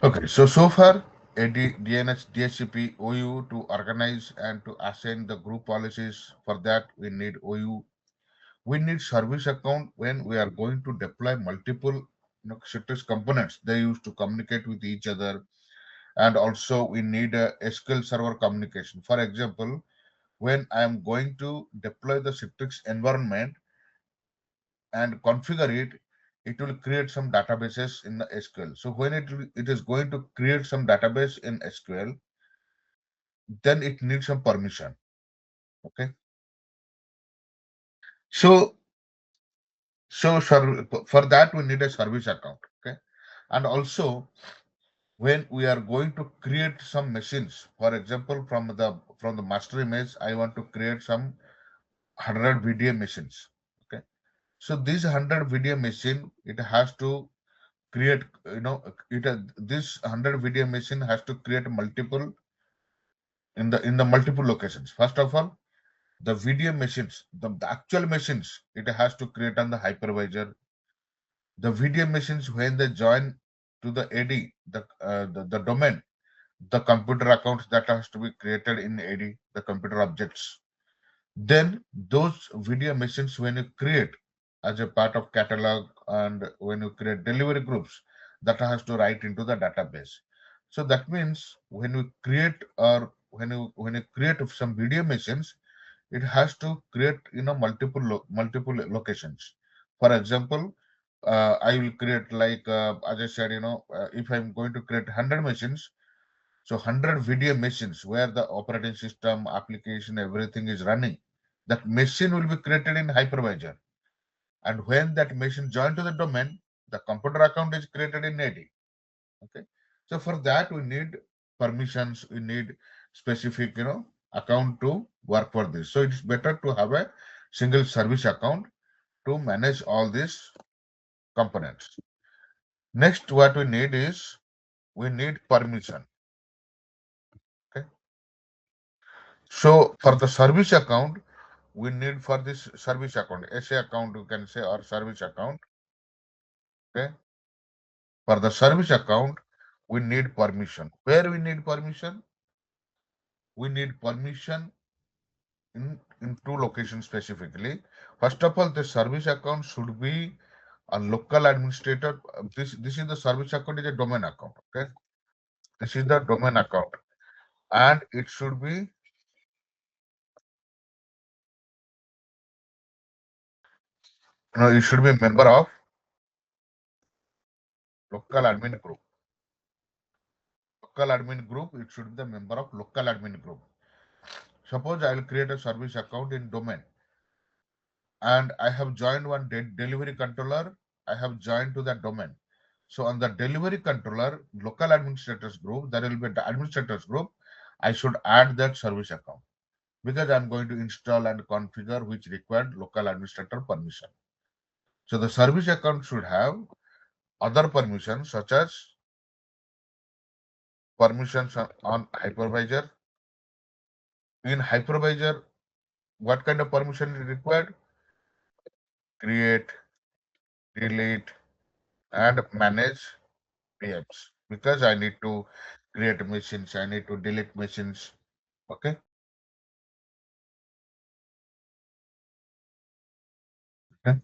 Okay, so far DNS, DHCP, OU to organize and to assign the group policies. For that, we need OU. We need service account when we are going to deploy multiple Citrix components. They used to communicate with each other, and also we need a SQL Server communication. For example, when I am going to deploy the Citrix environment and configure it, it will create some databases in the SQL. So when it is going to create some database in SQL, then it needs some permission. Okay. So for that we need a service account. Okay. And also when we are going to create some machines, for example, from the master image, I want to create some 100 VDA machines. Okay. So these 100 VDA machine, it has to create, this 100 VDA machine has to create multiple in the multiple locations. First of all, the VDA machines, the actual machines, it has to create on the hypervisor. The VDA machines, when they join to the AD, the domain, the computer accounts that has to be created in AD, the computer objects. Then those VDA machines, when you create as a part of catalog and when you create delivery groups, that has to write into the database. So that means when you create or when you create some VDA machines, it has to create multiple locations. For example, I will create like as I said, if I'm going to create 100 machines, so 100 video machines where the operating system, application, everything is running. That machine will be created in hypervisor. And when that machine join to the domain, the computer account is created in AD. Okay. So for that we need permissions, we need specific, account to work for this. So it's better to have a single service account to manage all these components. Next, what we need is we need permission. Okay. So for the service account, we need for this service account, SA account, you can say, or service account. Okay. For the service account, we need permission. Where we need permission? We need permission in two locations specifically. First of all, the service account should be a local administrator. This is the service account is a domain account. Okay. This is the domain account. And it should be, it should be a member of local admin group. Local admin group, it should be the member of local admin group. Suppose I will create a service account in domain and I have joined one delivery controller. I have joined to that domain. So on the delivery controller, local administrators group, there will be the administrators group. I should add that service account because I'm going to install and configure which required local administrator permission. So the service account should have other permissions such as permissions on hypervisor. In hypervisor, what kind of permission is required? Create, delete, and manage VMs because I need to create machines, I need to delete machines. Okay. Okay.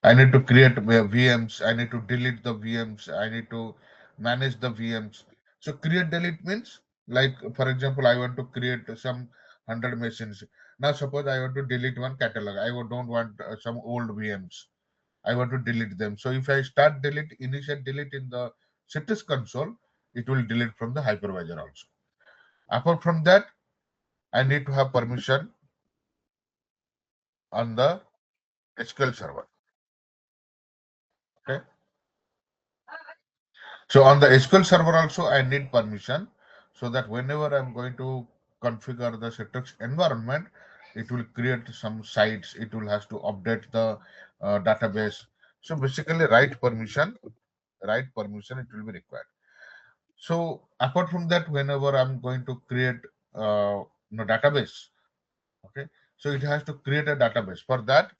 I need to create VMs, I need to delete the VMs, I need to manage the VMs. So create delete means like for example, I want to create some 100 machines. Now suppose I want to delete one catalog. I don't want some old VMs. I want to delete them. So if I start initial delete in the Citrix console, it will delete from the hypervisor also. Apart from that, I need to have permission on the SQL server. Okay. So on the SQL server also, I need permission so that whenever I'm going to configure the Citrix environment, it will create some sites. It will has to update the database. So basically, write permission, it will be required. So apart from that, whenever I'm going to create database, okay, so it has to create a database. For that,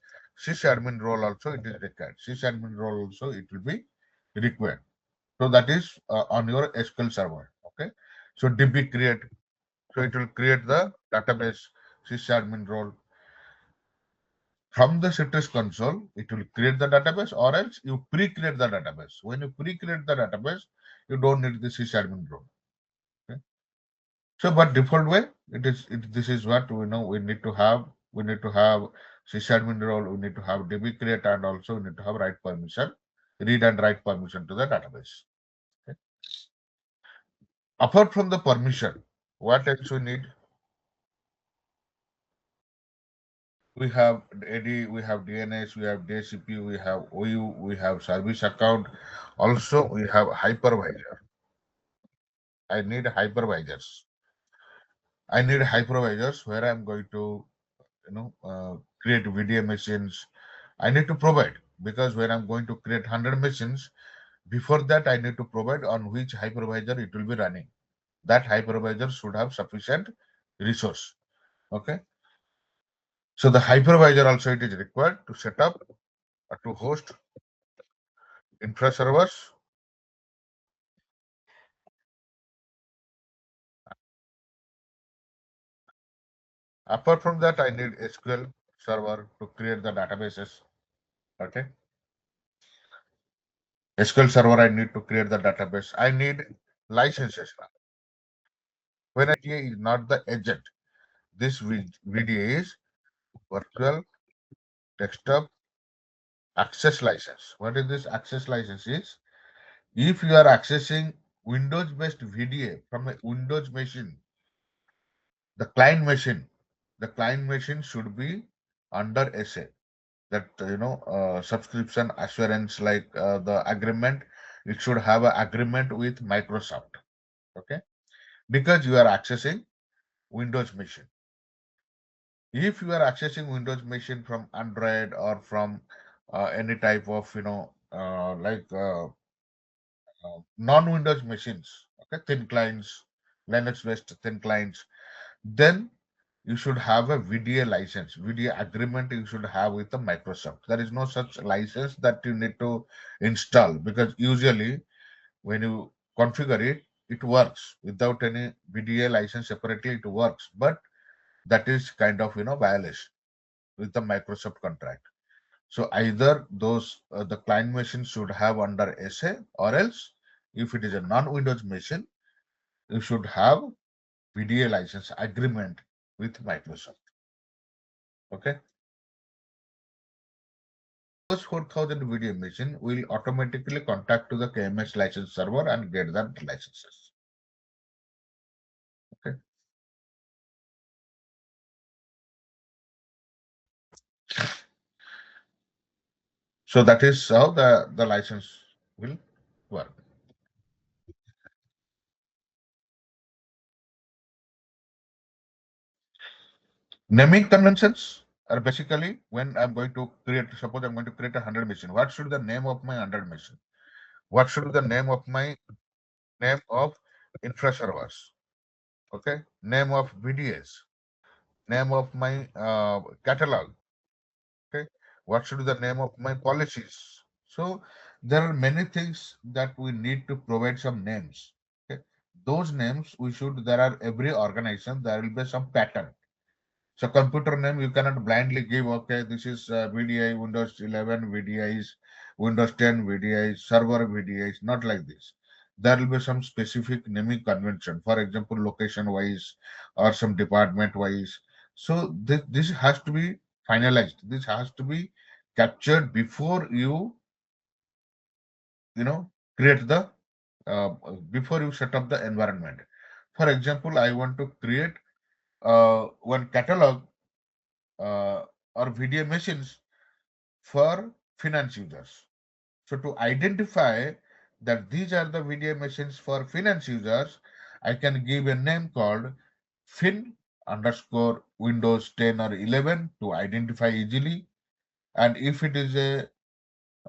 sysadmin role also it is required. Sysadmin role also it will be required. So that is on your SQL server. Okay. So DB create. So it will create the database sysadmin role. From the Citrix console, it will create the database, or else you pre-create the database. When you pre-create the database, you don't need the sysadmin role. Okay? So, but default way, this is what we know we need to have. We need to have sysadmin role. We need to have DB create, and also we need to have write permission, read and write permission to the database. Okay? Apart from the permission, what else we need? We have AD, we have DNS, we have DHCP, we have OU, we have service account. Also, we have hypervisor. I need hypervisors. I need hypervisors where I'm going to, create VDA machines. I need to provide, because when I'm going to create 100 machines, before that I need to provide on which hypervisor it will be running. That hypervisor should have sufficient resource. Okay. So the hypervisor also it is required to set up to host infra servers. Apart from that, I need SQL server to create the databases. Okay. SQL server, I need to create the database. I need licenses. When VDA is not the agent, this VDA is virtual desktop access license. What is this access license is? If you are accessing Windows-based VDA from a Windows machine, the client machine, the client machine should be under SA. That subscription assurance, like the agreement, it should have an agreement with Microsoft. Okay, because you are accessing Windows machine. If you are accessing Windows machine from Android or from any type of non-Windows machines, okay, thin clients, Linux based thin clients, then you should have a VDA license, VDA agreement you should have with the Microsoft. There is no such license that you need to install, because usually when you configure it, it works without any VDA license separately, it works. But that is kind of, violation with the Microsoft contract. So either those, the client machine should have under SA, or else if it is a non-Windows machine, you should have VDA license agreement with Microsoft. Okay. Those 4,000 VDA machine will automatically contact to the KMS license server and get that licenses. Okay. So that is how the license will work. Naming conventions are basically when I'm going to create, suppose I'm going to create 100 machine. What should be the name of my 100 machine? What should be the name of my name of infra servers? Okay. Name of VDS. Name of my catalog. Okay. What should be the name of my policies? So there are many things that we need to provide some names. Okay. Those names we should, there are every organization, there will be some pattern. So computer name, you cannot blindly give, okay, this is VDI, Windows 11 VDIs, Windows 10 VDIs, server VDIs, not like this. There will be some specific naming convention, for example, location wise or some department wise. So this has to be finalized. This has to be captured before create the, uh, before you set up the environment. For example, I want to create one catalog or VDA machines for finance users. So to identify that these are the VDA machines for finance users, I can give a name called fin underscore Windows 10 or 11 to identify easily. And if it is a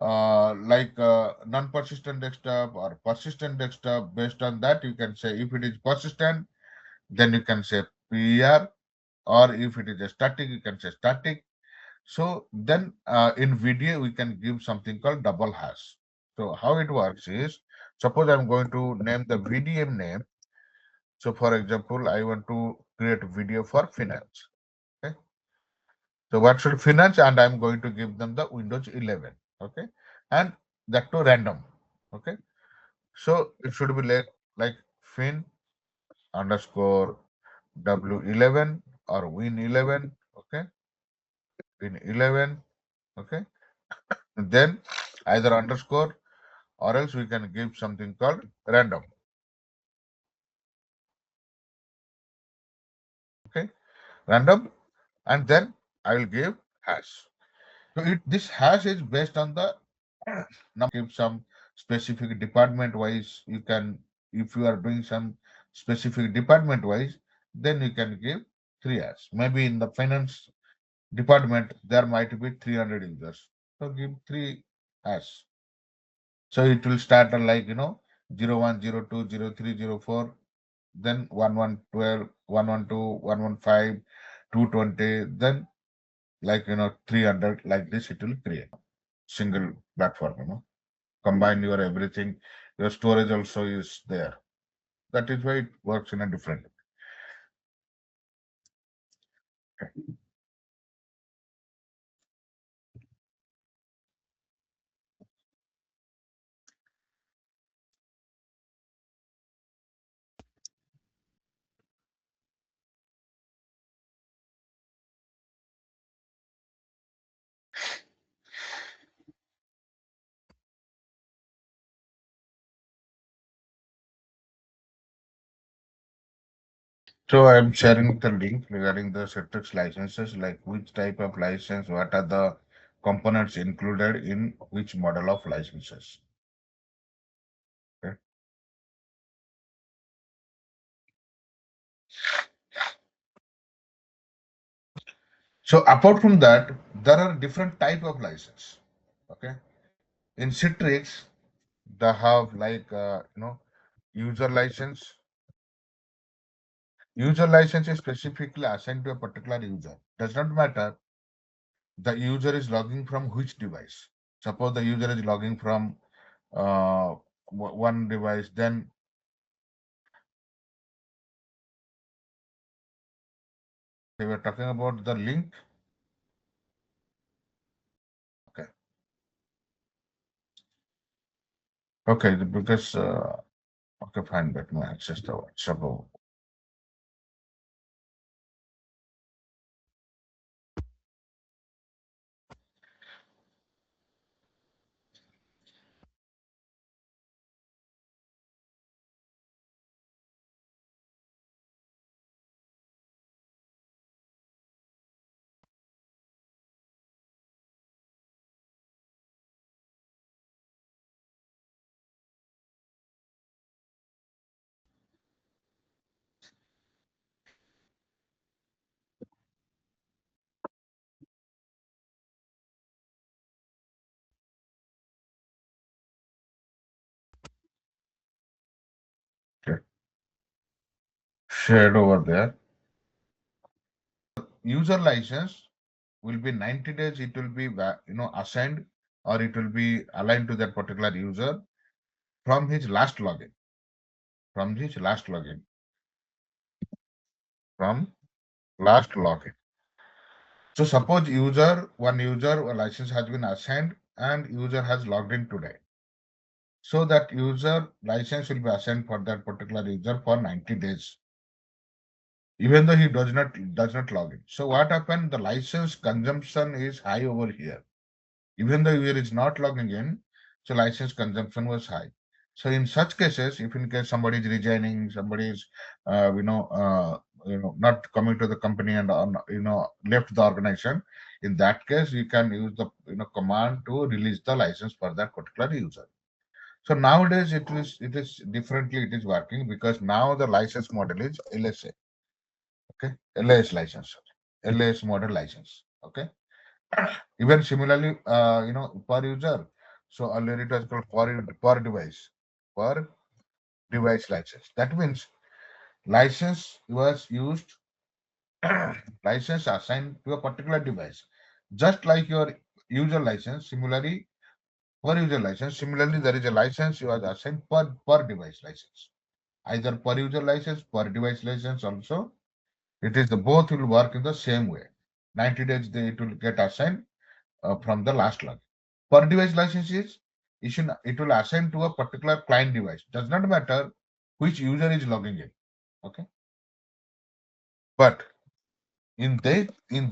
like non-persistent desktop or persistent desktop, based on that you can say, if it is persistent, then you can say PER, or if it is a static, you can say static. So then in VDA, we can give something called double hash. So how it works is, Suppose I'm going to name the VDM name. So for example, I want to create a video for finance. Okay. So what should finance, and I'm going to give them the Windows 11. Okay. And that to random. Okay. So it should be like fin underscore W11 or win 11. Okay. Win 11. Okay. And then either underscore, or else we can give something called random. Okay. Random. And then I will give hash. So this hash is based on the number. Give some specific department wise. You can, if you are doing some specific department wise, then you can give three hash. Maybe in the finance department there might be 300 users. So give three hash. So it will start like 01, 02, 03, 04, then 1112, 112, 115, 220, then 300, like this it will create single platform. Combine your everything, your storage also is there. That is why it works in a different way. So I'm sharing the link regarding the Citrix licenses, like which type of license, what are the components included in which model of licenses. Okay. So apart from that, there are different type of license. Okay. In Citrix, they have user license. User license is specifically assigned to a particular user. Does not matter the user is logging from which device. Suppose the user is logging from one device, then they were talking about the link. Okay. Okay, because okay, fine, let me access the WhatsApp. Okay. Shared over there. User license will be 90 days. It will be assigned, or it will be aligned to that particular user from his last login. From his last login. From last login. So suppose one user a license has been assigned and user has logged in today. So that user license will be assigned for that particular user for 90 days, even though he does not log in. So what happened? The license consumption is high over here. Even though user is not logging in, so license consumption was high. So in such cases, if in case somebody is resigning, somebody is not coming to the company and left the organization, in that case you can use the command to release the license for that particular user. So nowadays it is differently, it is working because now the license model is LSA. Okay, LAS license, LAS model license. Okay. Even similarly, per user. So earlier it was called per device license. That means license was used, license assigned to a particular device, just like your user license. Similarly, per user license. Similarly, there is a license you are assigned per device license. Either per user license, per device license also. It is the both will work in the same way. 90 days it will get assigned from the last log. Per device license is it will assign to a particular client device. Does not matter which user is logging in. Okay. But in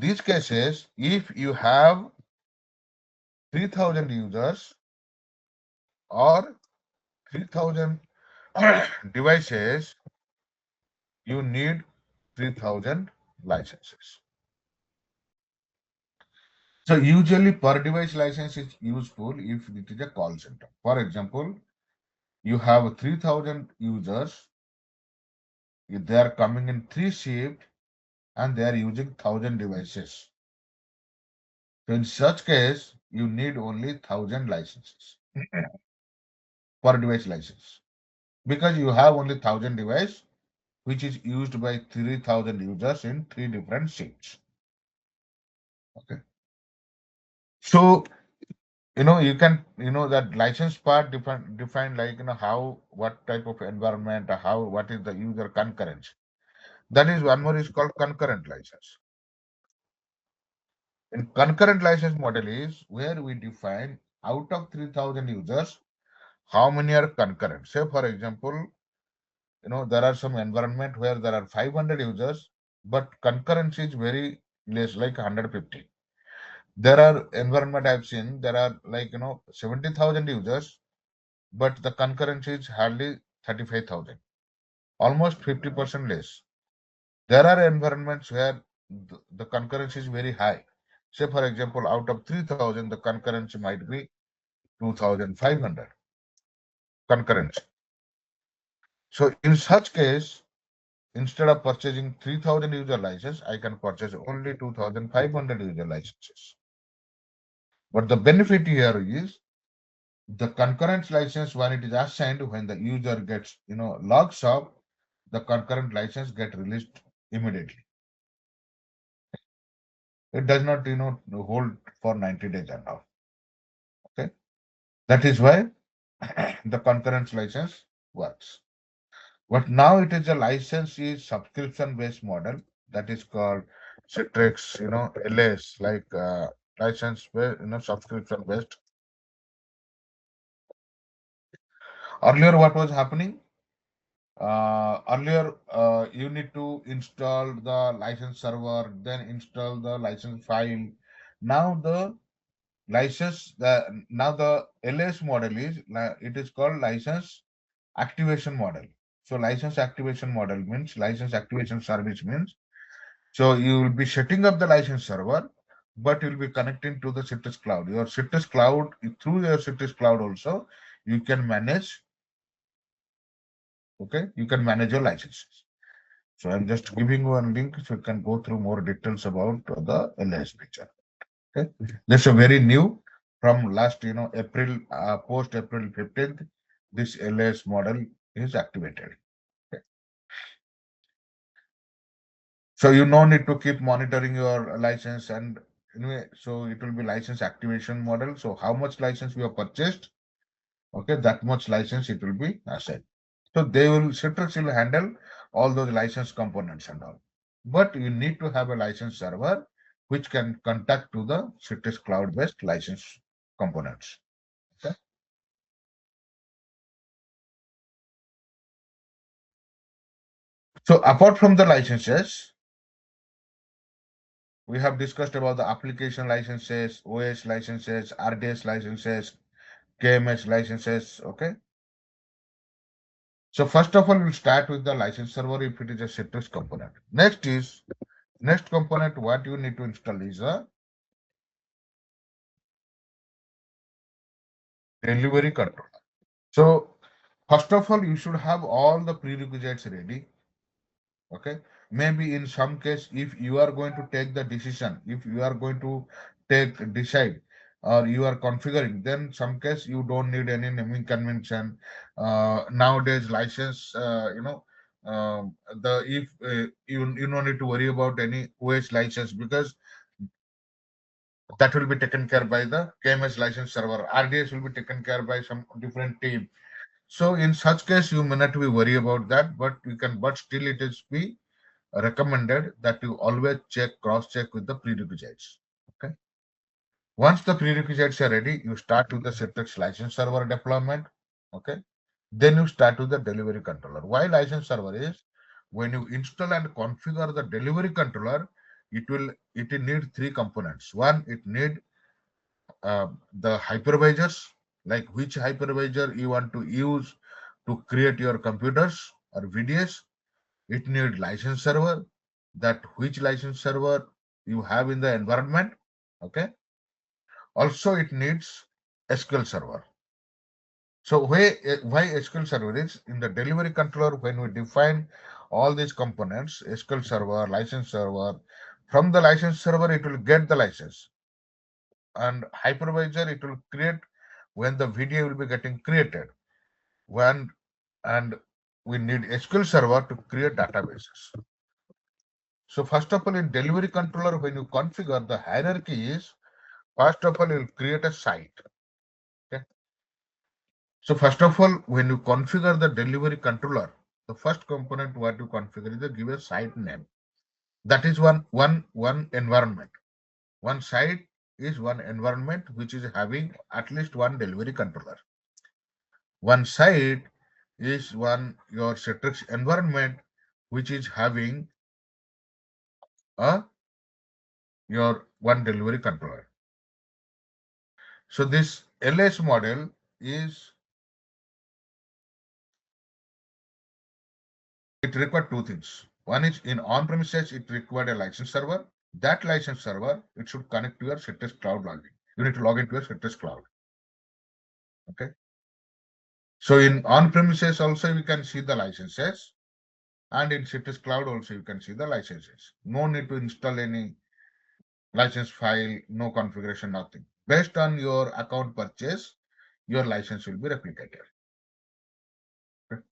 these cases, if you have 3,000 users or 3,000 devices, you need 3,000 licenses. So usually per device license is useful if it is a call center. For example, you have 3,000 users, if they are coming in 3 shift and they are using 1,000 devices. So in such case, you need only 1,000 licenses per device license because you have only 1,000 device which is used by 3,000 users in 3 different shifts. Okay. So you can that license part define like how what type of environment, how what is the user concurrence. That is one more is called concurrent license. In concurrent license model is where we define out of 3,000 users how many are concurrent. Say for example, there are some environment where there are 500 users, but concurrency is very less, like 150. There are environment I've seen, there are like 70,000 users, but the concurrency is hardly 35,000, almost 50% less. There are environments where the concurrency is very high. Say for example, out of 3,000, the concurrency might be 2,500 concurrency. So in such case, instead of purchasing 3,000 user license, I can purchase only 2,500 user licenses. But the benefit here is the concurrent license when it is assigned, when the user gets logs up, the concurrent license get released immediately. It does not hold for 90 days and all. Okay, that is why the concurrent license works. But now it is a license is subscription based model that is called Citrix, LS, like license based, subscription based. Earlier, what was happening? Earlier, you need to install the license server, then install the license file. Now the LS model is it is called license activation model. So license activation model means license activation service means, so you will be setting up the license server, but you'll be connecting to the Citrix cloud. Your Citrix cloud, through your Citrix cloud also, you can manage, okay, you can manage your licenses. So I'm just giving you a link so you can go through more details about the LS picture. Okay, this is very new from last, April, post April 15th. This LS model is activated. Okay. So you no need to keep monitoring your license, and anyway, so it will be license activation model. So how much license you have purchased, okay, that much license it will be assigned. So Citrix will handle all those license components and all. But you need to have a license server which can contact to the Citrix cloud-based license components. Okay. So apart from the licenses, we have discussed about the application licenses, OS licenses, RDS licenses, KMS licenses. Okay. So first of all, we'll start with the license server if it is a Citrix component. Next component what you need to install is a delivery control. So first of all, you should have all the prerequisites ready. Okay. Maybe in some case, if you are going to take the decision, if you are going to decide, or you are configuring, then some case you don't need any naming convention. Nowadays, license, the if you don't need to worry about any OS license because That will be taken care by the KMS license server. RDS will be taken care by some different team. So in such case, you may not be worry about that, but you can, but still it is be recommended that you always check, cross check with the prerequisites. Okay. Once the prerequisites are ready, you start with the Citrix license server deployment. Okay. Then you start with the delivery controller. Why license server is, when you install and configure the delivery controller, it need three components. One, it need the hypervisors, like which hypervisor you want to use to create your computers or VDS. It need license server, that which license server you have in the environment. Okay. Also, it needs SQL server. So why SQL server is in the delivery controller, when we define all these components, SQL server, license server, from the license server it will get the license, and hypervisor it will create when the video will be getting created. When and we need SQL server to create databases. So first of all, in delivery controller, when you configure, the hierarchy is, first of all you'll create a site. Okay. So first of all, when you configure the delivery controller, the first component what you configure is the give a site name. That is one environment. One site is one environment which is having at least one delivery controller. One site is one your Citrix environment which is having a your one delivery controller. So this LS model is, it required two things. One is in on-premises, it required a license server. That license server, it should connect to your Citrix cloud login. You need to log into your Citrix cloud. Okay. So in on-premises also you can see the licenses, and in Citrix cloud also you can see the licenses. No need to install any license file, no configuration, nothing. Based on your account purchase, your license will be replicated. Okay.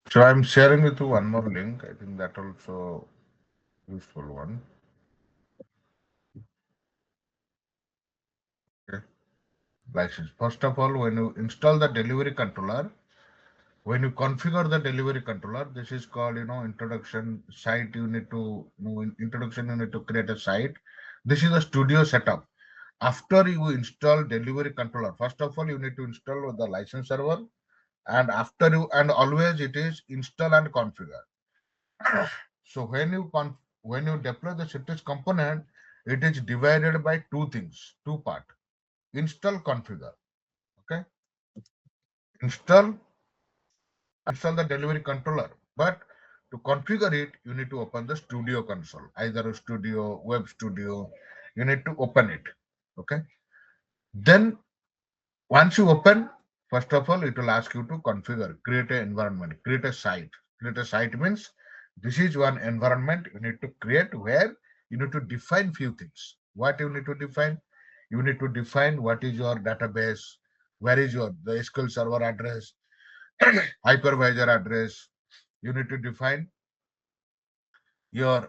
So I'm sharing with you one more link. I think that also useful one. Okay. License. First of all, when you install the delivery controller, when you configure the delivery controller, this is called, introduction site. You need to, in introduction, you need to create a site. This is a studio setup. After you install delivery controller, first of all, you need to install the license server, and after you, and always it is install and configure. So when you deploy the Citrix component, it is divided by two things, two part. Install, configure. Okay. Install the delivery controller. But to configure it, you need to open the studio console, either a studio, web studio. You need to open it. Okay. Then once you open, first of all, it will ask you to configure, create an environment, create a site. Create a site means this is one environment you need to create, where you need to define few things. What you need to define? You need to define what is your database, where is your the SQL server address, hypervisor address, You need to define your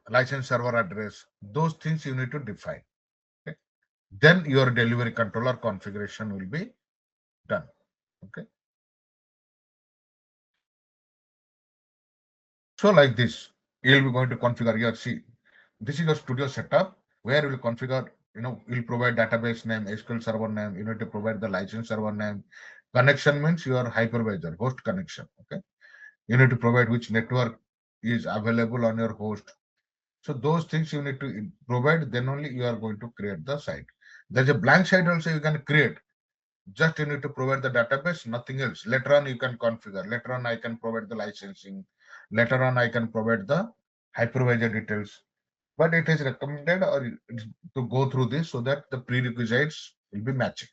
license server address. Those things you need to define. Okay? Then your delivery controller configuration will be done. Okay. So like this, you'll be going to configure your C. This is your studio setup where you will configure, you'll provide database name, SQL server name, you need to provide the license server name. Connection means your hypervisor, host connection. Okay. You need to provide which network is available on your host. So those things you need to provide, then only you are going to create the site. There's a blank site also you can create. Just you need to provide the database, nothing else. Later on you can configure. Later on I can provide the licensing. Later on I can provide the hypervisor details. But it is recommended to go through this so that the prerequisites will be matching.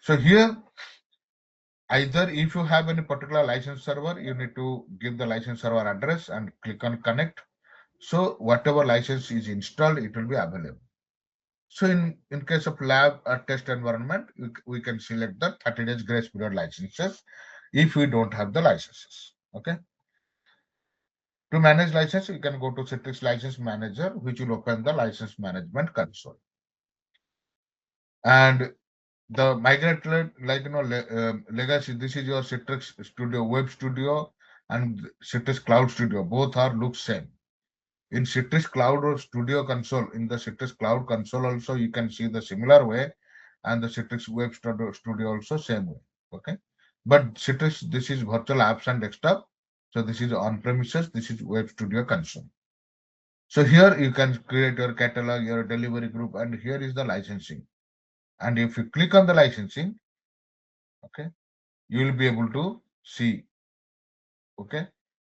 So here, either if you have any particular license server, you need to give the license server address and click on connect. So whatever license is installed, it will be available. So in case of lab or test environment, we can select the 30 days grace period licenses if we don't have the licenses. Okay. To manage license, you can go to Citrix License Manager, which will open the license management console. And the migrated, legacy, this is your Citrix Studio, Web Studio, and Citrix Cloud Studio. Both are look same. In Citrix Cloud or Studio console, in the Citrix Cloud console also, you can see the similar way, and the Citrix Web Studio also same way. Okay, but Citrix, this is virtual apps and desktop. So this is on premises. This is Web Studio console. So here you can create your catalog, your delivery group, and here is the licensing. And if you click on the licensing, okay, you will be able to see, okay,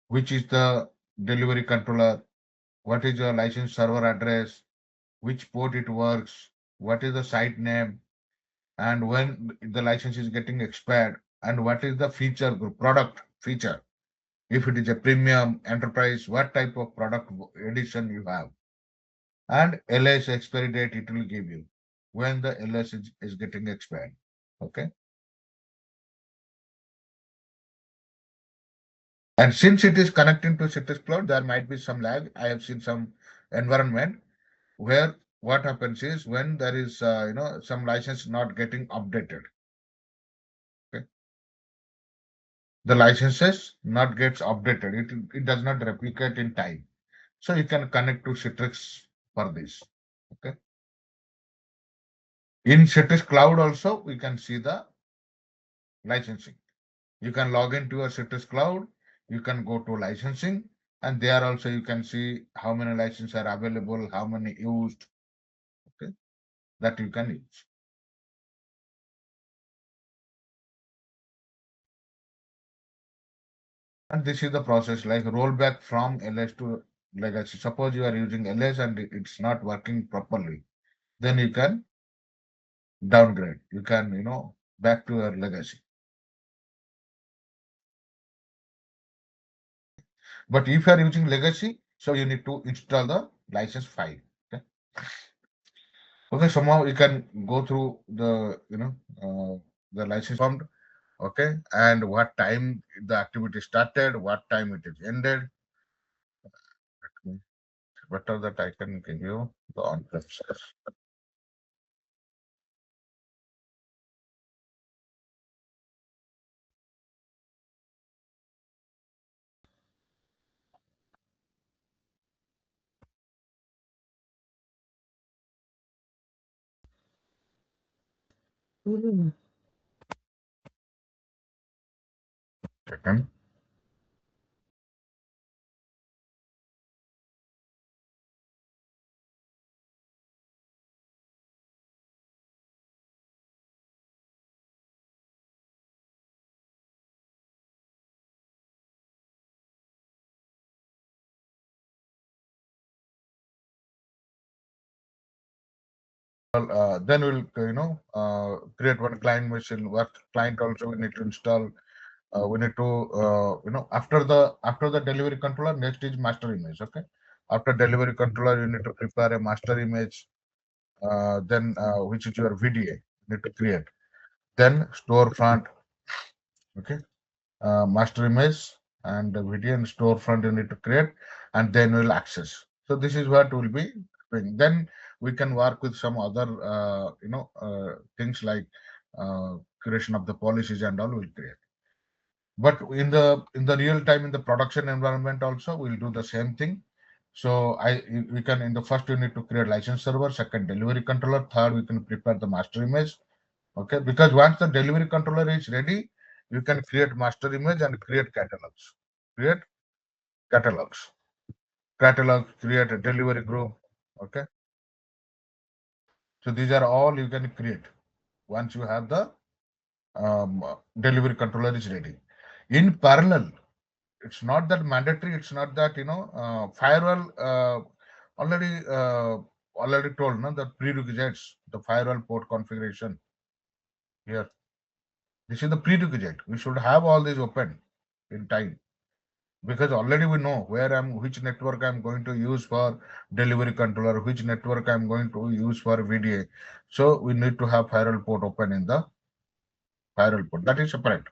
which is the delivery controller, what is your license server address, which port it works, what is the site name, and when the license is getting expired, and what is the feature group, product feature. If it is a premium enterprise, what type of product edition you have, and LS expiry date it will give you when the LS is getting expired. Okay. And since it is connecting to Citrix Cloud, there might be some lag. I have seen some environment where what happens is when there is some license not getting updated. Okay. The licenses not gets updated. It does not replicate in time. So you can connect to Citrix for this. Okay. In Citrix Cloud also we can see the licensing. You can log into your Citrix Cloud. You can go to licensing, and there also you can see how many licenses are available, how many used. Okay, that you can use. And this is the process like rollback from LS to legacy. Suppose you are using LS and it's not working properly, then you can downgrade. You can, back to your legacy. But if you are using legacy, so you need to install the license file. Okay. Okay. Somehow you can go through the license form. Okay. And what time the activity started, what time it is ended. Better that I can give you the on-premises. Second. Then we'll create one client machine. What client also we need to install. We need to after the delivery controller, next is master image. Okay, after delivery controller you need to prepare a master image. Then which is your VDA need to create. Then storefront. Okay, master image. and the VDN storefront you need to create, and then we'll access. So this is what we'll be doing. Then we can work with some other things like creation of the policies and all we'll create. But in the real time in the production environment also we'll do the same thing. So we can, in the first you need to create license server, second delivery controller, third we can prepare the master image. Okay, because once the delivery controller is ready, you can create master image and create catalogs. Create catalogs. Catalogs, create a delivery group. Okay. So these are all you can create once you have the um, delivery controller is ready. In parallel, it's not that mandatory. It's not that firewall already already told no the prerequisites, the firewall port configuration here. This is the prerequisite. We should have all these open in time, because already we know which network I'm going to use for delivery controller, which network I'm going to use for VDA. So we need to have firewall port open in the firewall port. That is separate.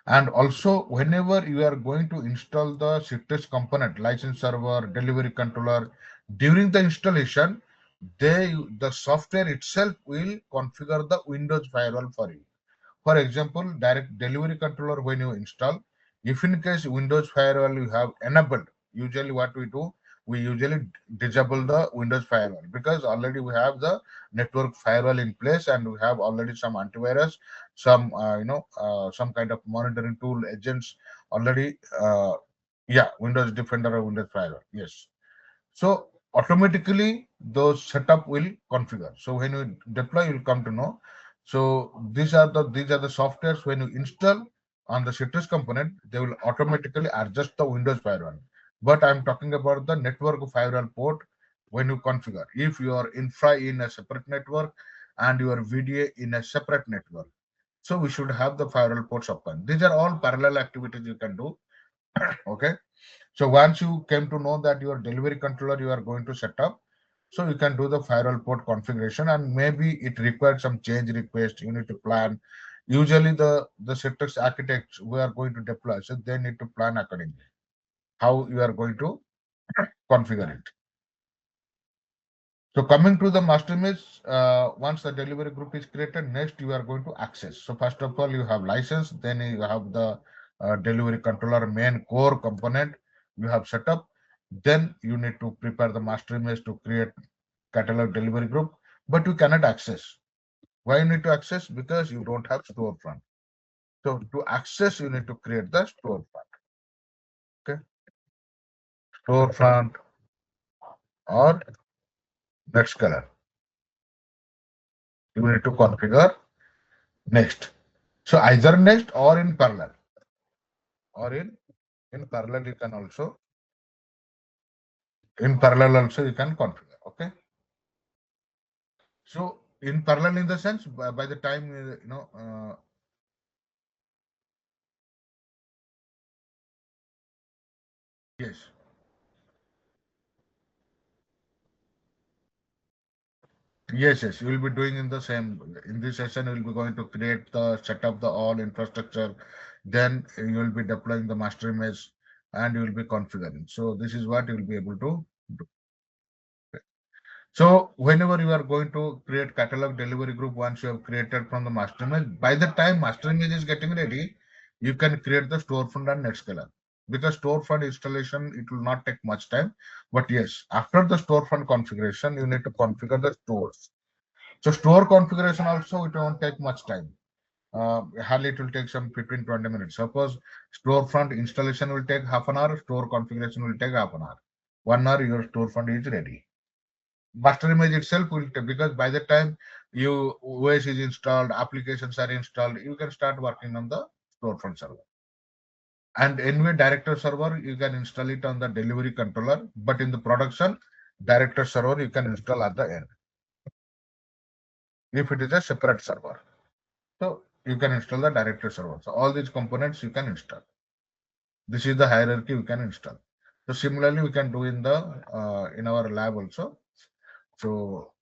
And also, whenever you are going to install the Citrix component, license server, delivery controller, during the installation, the software itself will configure the Windows firewall for you. For example, direct delivery controller when you install, if in case Windows firewall you have enabled, usually what we do, we usually disable the Windows firewall, because already we have the network firewall in place and we have already some antivirus, some kind of monitoring tool agents already. Yeah, Windows Defender or Windows Firewall. Yes. So automatically those setup will configure. So when you deploy, you'll come to know. So these are the softwares when you install on the Citrix component, they will automatically adjust the Windows firewall. But I'm talking about the network firewall port when you configure. If your infra in a separate network and your VDA in a separate network, so we should have the firewall ports open. These are all parallel activities you can do. Okay. So once you came to know that your delivery controller you are going to set up, so you can do the firewall port configuration, and maybe it requires some change request. You need to plan. Usually the Citrix architects who are going to deploy, so they need to plan accordingly how you are going to configure it. So coming to the master image, once the delivery group is created, next you are going to access. So first of all, you have license, then you have the delivery controller main core component you have set up. Then you need to prepare the master image to create catalog delivery group, but you cannot access. Why you need to access? Because you don't have storefront. So to access, you need to create the storefront. Okay, storefront or next color. You need to configure next. So either next or in parallel, or in parallel you can also you can configure. Okay. So in parallel, in the sense, by the time yes. Yes, yes, you will be doing in the same. In this session, you will be going to create the set up the all infrastructure. Then you will be deploying the master image and you will be configuring. So this is what you will be able to do. So whenever you are going to create catalog delivery group, once you have created from the master image, by the time master image is getting ready, you can create the storefront and Netscaler. Because storefront installation, it will not take much time. But yes, after the storefront configuration, you need to configure the stores. So store configuration also it won't take much time. Hardly it will take some 15-20 minutes. Suppose storefront installation will take half an hour, store configuration will take half an hour. 1 hour your storefront is ready. Master image itself will take, because by the time you OS is installed, applications are installed, you can start working on the storefront server. And anyway, director server you can install it on the delivery controller, but in the production, director server you can install at the end if it is a separate server. So you can install the directory server. So all these components you can install. This is the hierarchy you can install. So similarly, we can do in our lab also. So